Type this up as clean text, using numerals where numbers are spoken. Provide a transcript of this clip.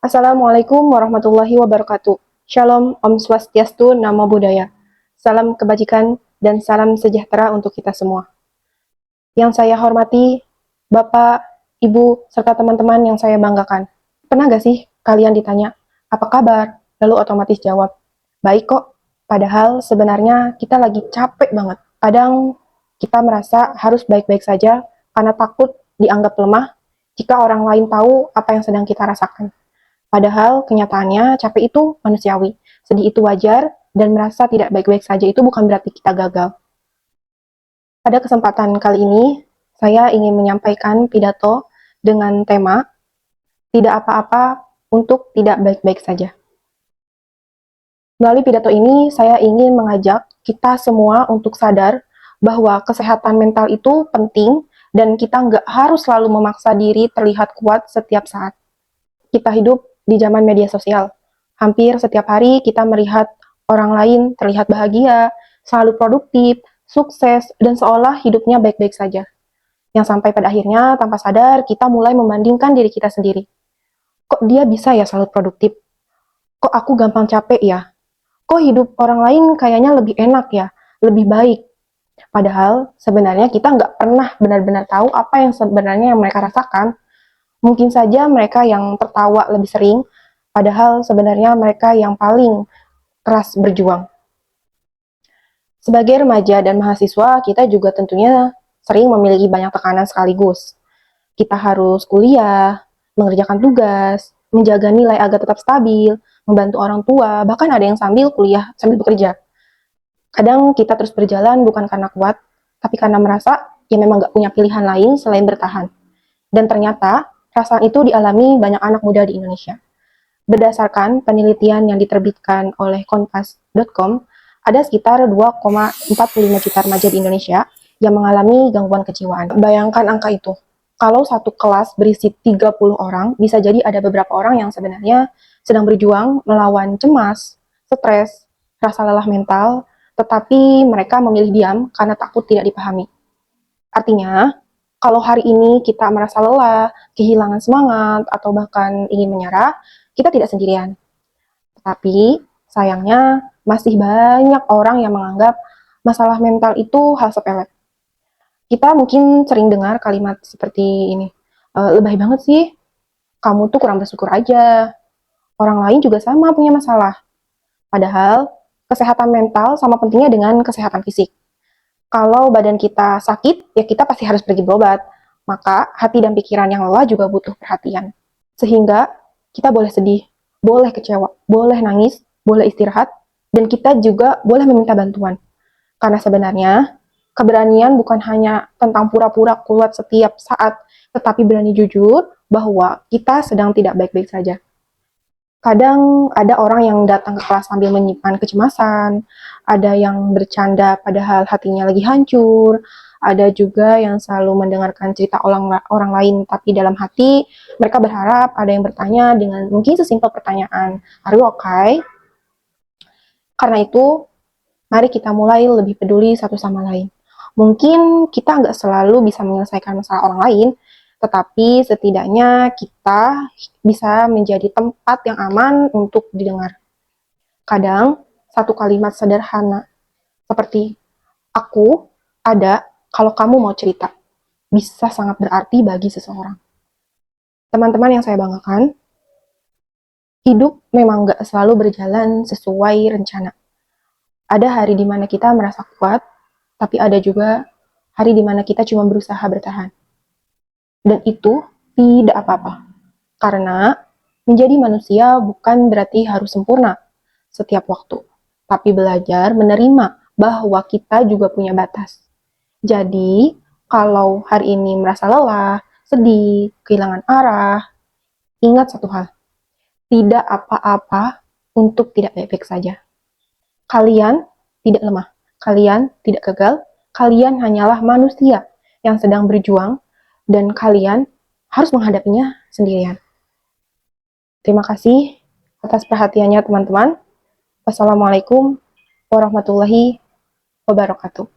Assalamualaikum warahmatullahi wabarakatuh. Shalom, Om Swastiastu, Namo Buddhaya. Salam kebajikan dan salam sejahtera untuk kita semua. Yang saya hormati, Bapak, Ibu, serta teman-teman yang saya banggakan. Pernah gak sih kalian ditanya, apa kabar? Lalu otomatis jawab, baik kok. Padahal sebenarnya kita lagi capek banget. Kadang kita merasa harus baik-baik saja karena takut dianggap lemah jika orang lain tahu apa yang sedang kita rasakan. Padahal kenyataannya capek itu manusiawi, sedih itu wajar, dan merasa tidak baik-baik saja itu bukan berarti kita gagal. Pada kesempatan kali ini, saya ingin menyampaikan pidato dengan tema tidak apa-apa untuk tidak baik-baik saja. Melalui pidato ini, saya ingin mengajak kita semua untuk sadar bahwa kesehatan mental itu penting dan kita nggak harus selalu memaksa diri terlihat kuat setiap saat. Kita hidup di zaman media sosial. Hampir setiap hari kita melihat orang lain terlihat bahagia, selalu produktif, sukses, dan seolah hidupnya baik-baik saja. Yang sampai pada akhirnya, tanpa sadar, kita mulai membandingkan diri kita sendiri. Kok dia bisa ya selalu produktif? Kok aku gampang capek ya? Kok hidup orang lain kayaknya lebih enak ya? Lebih baik? Padahal sebenarnya kita nggak pernah benar-benar tahu apa yang sebenarnya yang mereka rasakan. Mungkin saja mereka yang tertawa lebih sering, padahal sebenarnya mereka yang paling keras berjuang. Sebagai remaja dan mahasiswa, kita juga tentunya sering memiliki banyak tekanan sekaligus. Kita harus kuliah, mengerjakan tugas, menjaga nilai agar tetap stabil, membantu orang tua, bahkan ada yang sambil kuliah, sambil bekerja. Kadang kita terus berjalan bukan karena kuat, tapi karena merasa ya memang gak punya pilihan lain selain bertahan. Dan ternyata, perasaan itu dialami banyak anak muda di Indonesia. Berdasarkan penelitian yang diterbitkan oleh Kompas.com, ada sekitar 2,45 juta remaja di Indonesia yang mengalami gangguan kejiwaan. Bayangkan angka itu. Kalau satu kelas berisi 30 orang, bisa jadi ada beberapa orang yang sebenarnya sedang berjuang melawan cemas, stres, rasa lelah mental, tetapi mereka memilih diam karena takut tidak dipahami. Artinya, kalau hari ini kita merasa lelah, kehilangan semangat, atau bahkan ingin menyerah, kita tidak sendirian. Tapi, sayangnya masih banyak orang yang menganggap masalah mental itu hal sepele. Kita mungkin sering dengar kalimat seperti ini, lebay banget sih, kamu tuh kurang bersyukur aja, orang lain juga sama punya masalah. Padahal, kesehatan mental sama pentingnya dengan kesehatan fisik. Kalau badan kita sakit, ya kita pasti harus pergi berobat. Maka hati dan pikiran yang lelah juga butuh perhatian. Sehingga kita boleh sedih, boleh kecewa, boleh nangis, boleh istirahat, dan kita juga boleh meminta bantuan. Karena sebenarnya keberanian bukan hanya tentang pura-pura kuat setiap saat, tetapi berani jujur bahwa kita sedang tidak baik-baik saja. Kadang ada orang yang datang ke kelas sambil menyimpan kecemasan, ada yang bercanda padahal hatinya lagi hancur, ada juga yang selalu mendengarkan cerita orang lain tapi dalam hati mereka berharap ada yang bertanya dengan mungkin sesimpel pertanyaan, "Are you okay?" Karena itu, mari kita mulai lebih peduli satu sama lain. Mungkin kita nggak selalu bisa menyelesaikan masalah orang lain, tetapi setidaknya kita bisa menjadi tempat yang aman untuk didengar. Kadang, satu kalimat sederhana seperti, aku ada kalau kamu mau cerita, bisa sangat berarti bagi seseorang. Teman-teman yang saya banggakan, hidup memang nggak selalu berjalan sesuai rencana. Ada hari di mana kita merasa kuat, tapi ada juga hari di mana kita cuma berusaha bertahan. Dan itu tidak apa-apa. Karena menjadi manusia bukan berarti harus sempurna setiap waktu. Tapi belajar menerima bahwa kita juga punya batas. Jadi, kalau hari ini merasa lelah, sedih, kehilangan arah, ingat satu hal. Tidak apa-apa untuk tidak baik-baik saja. Kalian tidak lemah. Kalian tidak gagal. Kalian hanyalah manusia yang sedang berjuang dan kalian harus menghadapinya sendirian. Terima kasih atas perhatiannya teman-teman. Wassalamualaikum warahmatullahi wabarakatuh.